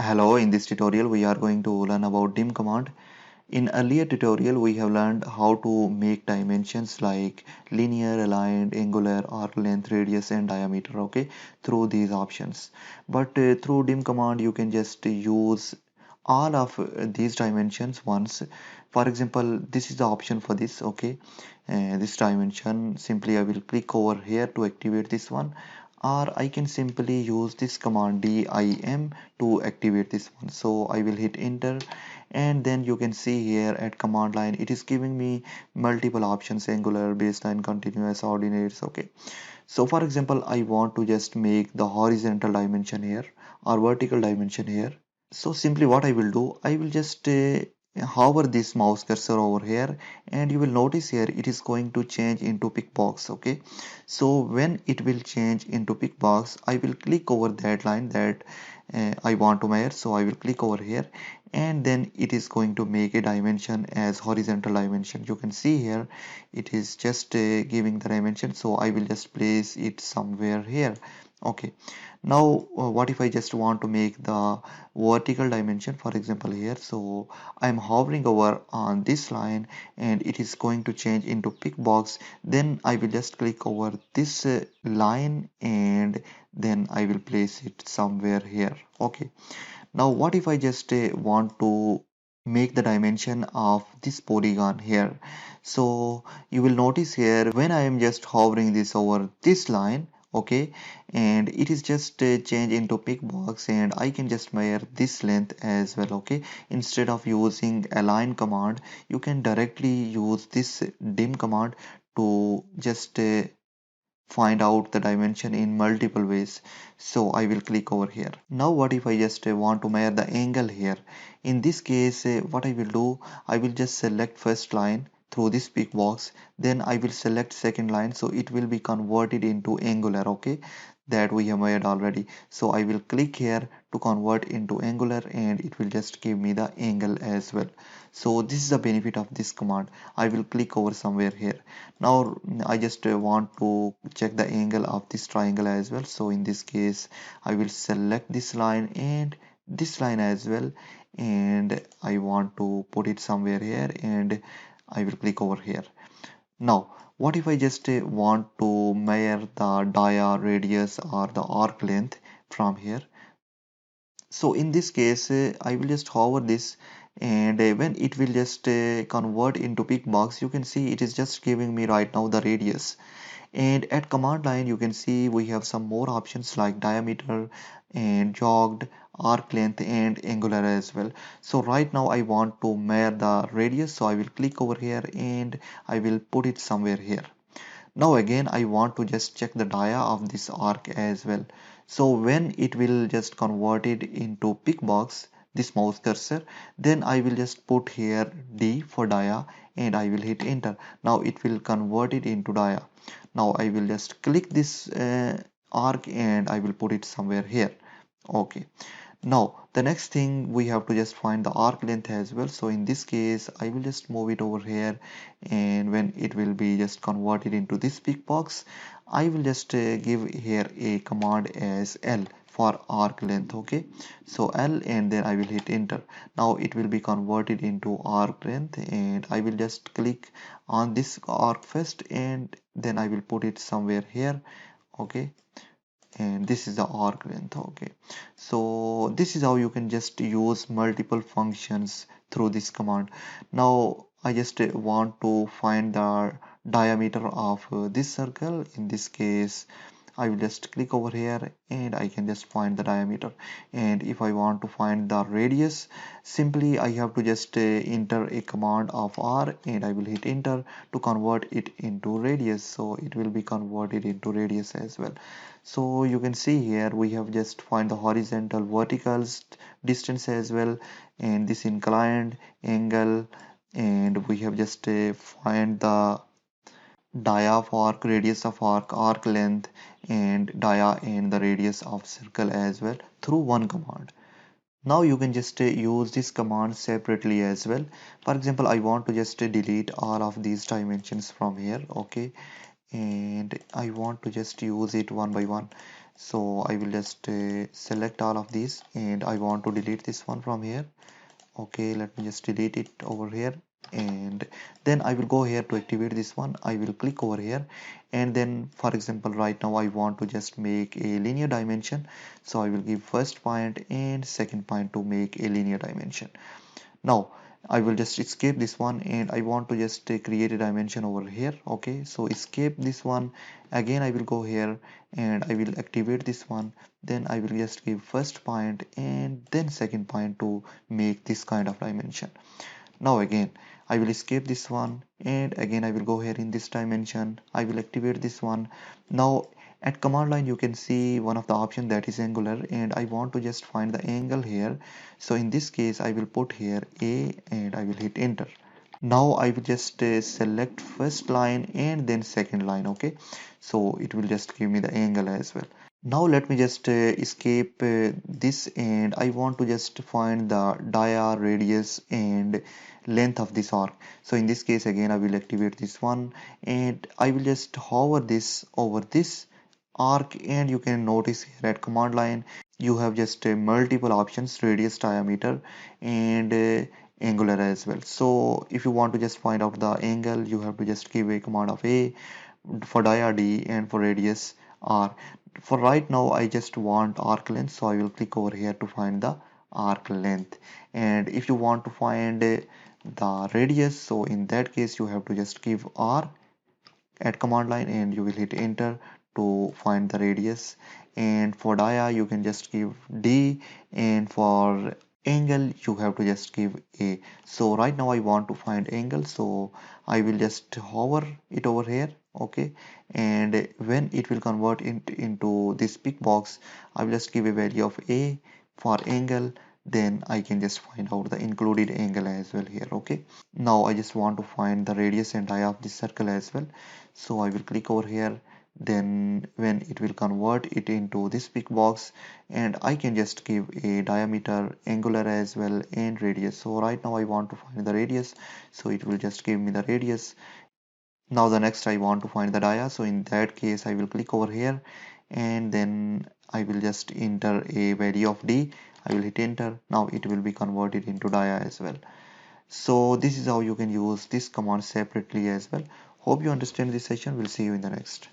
Hello, in this tutorial we are going to learn about dim command. In earlier tutorial we have learned how to make dimensions like linear, aligned, angular, arc length, radius and diameter, okay, through these options. But through dim command you can just use all of these dimensions once. For example, this is the option for this, okay. This dimension, simply I will click over here to activate this one, or I can simply use this command dim to activate this one. So I will hit enter, and then you can see here at command line it is giving me multiple options: angular, baseline, continuous, ordinates, okay. So for example, I want to just make the horizontal dimension here or vertical dimension here. So simply what I will do, I will just hover this mouse cursor over here, and you will notice here it is going to change into pick box, okay. So when it will change into pick box, I will click over that line that I want to measure. So I will click over here, and then it is going to make a dimension as horizontal dimension. You can see here it is just giving the dimension, so I will just place it somewhere here, okay. Now what if I just want to make the vertical dimension, for example here. So I'm hovering over on this line and it is going to change into pick box. Then I will just click over this line, and then I will place it somewhere here, okay. Now what if I just want to make the dimension of this polygon here. So you will notice here when I am just hovering this over this line, okay, and it is just change into pick box, and I can just measure this length as well, okay. Instead of using align command, you can directly use this dim command to just find out the dimension in multiple ways. So I will click over here. Now what if I just want to measure the angle here. In this case, what I will do, I will just select first line through this pick box, then I will select second line, so it will be converted into angular, okay, that we have made already. So I will click here to convert into angular, and it will just give me the angle as well. So this is the benefit of this command. I will click over somewhere here. Now I just want to check the angle of this triangle as well. So in this case I will select this line and this line as well, and I want to put it somewhere here, and I will click over here. Now what if I just want to measure the dia, radius or the arc length from here. So in this case I will just hover this, and when it will just convert into pick box, you can see it is just giving me right now the radius. And at command line you can see we have some more options like diameter and jogged, arc length and angular as well. So right now I want to measure the radius, so I will click over here and I will put it somewhere here. Now again I want to just check the dia of this arc as well. So when it will just convert it into pick box, this mouse cursor, then I will just put here D for dia, and I will hit enter. Now it will convert it into dia. Now I will just click this arc and I will put it somewhere here, okay. Now the next thing, we have to just find the arc length as well. So in this case I will just move it over here, and when it will be just converted into this pick box, I will just give here a command as L for arc length, okay. So L, and then I will hit enter. Now it will be converted into arc length, and I will just click on this arc first, and then I will put it somewhere here, okay. And this is the arc length, okay. So this is how you can just use multiple functions through this command. Now I just want to find the diameter of this circle. In this case I will just click over here and I can just find the diameter. And if I want to find the radius, simply I have to just enter a command of R, and I will hit enter to convert it into radius. So it will be converted into radius as well. So you can see here we have just find the horizontal, vertical distance as well, and this inclined angle, and we have just find the dia of arc, radius of arc, arc length, and dia and the radius of circle as well through one command. Now you can just use this command separately as well. For example, I want to just delete all of these dimensions from here, okay, and I want to just use it one by one. So I will just select all of these, and I want to delete this one from here. Okay, let me just delete it over here, and then I will go here to activate this one. I will click over here, and then for example right now I want to just make a linear dimension, so I will give first point and second point to make a linear dimension. Now I will just escape this one, and I want to just create a dimension over here. Okay, so escape this one. Again I will go here and I will activate this one. Then I will just give first point and then second point to make this kind of dimension. Now again I will escape this one, and again I will go here in this dimension. I will activate this one. Now at command line you can see one of the option that is angular, and I want to just find the angle here. So in this case I will put here A and I will hit enter. Now I will just select first line and then second line. Okay, so it will just give me the angle as well. Now let me just escape this, and I want to just find the dia, radius and length of this arc. So in this case again I will activate this one, and I will just hover this over this arc, and you can notice here at command line you have just multiple options: radius, diameter and angular as well. So if you want to just find out the angle, you have to just give a command of A, for dia D, and for radius R. For right now I just want arc length, so I will click over here to find the arc length. And if you want to find the radius, so in that case you have to just give R at command line and you will hit enter to find the radius. And for dia you can just give D, and for angle you have to just give A. So right now I want to find angle, so I will just hover it over here. Okay, and when it will convert into this big box, I will just give a value of A for angle. Then I can just find out the included angle as well here. Okay, now I just want to find the radius and dia of this circle as well, so I will click over here. Then when it will convert it into this big box, and I can just give a diameter, angular as well and radius. So right now I want to find the radius, so it will just give me the radius. Now the next I want to find the dia, so in that case I will click over here, and then I will just enter a value of D. I will hit enter. Now it will be converted into dia as well. So this is how you can use this command separately as well. Hope you understand this session. We'll see you in the next.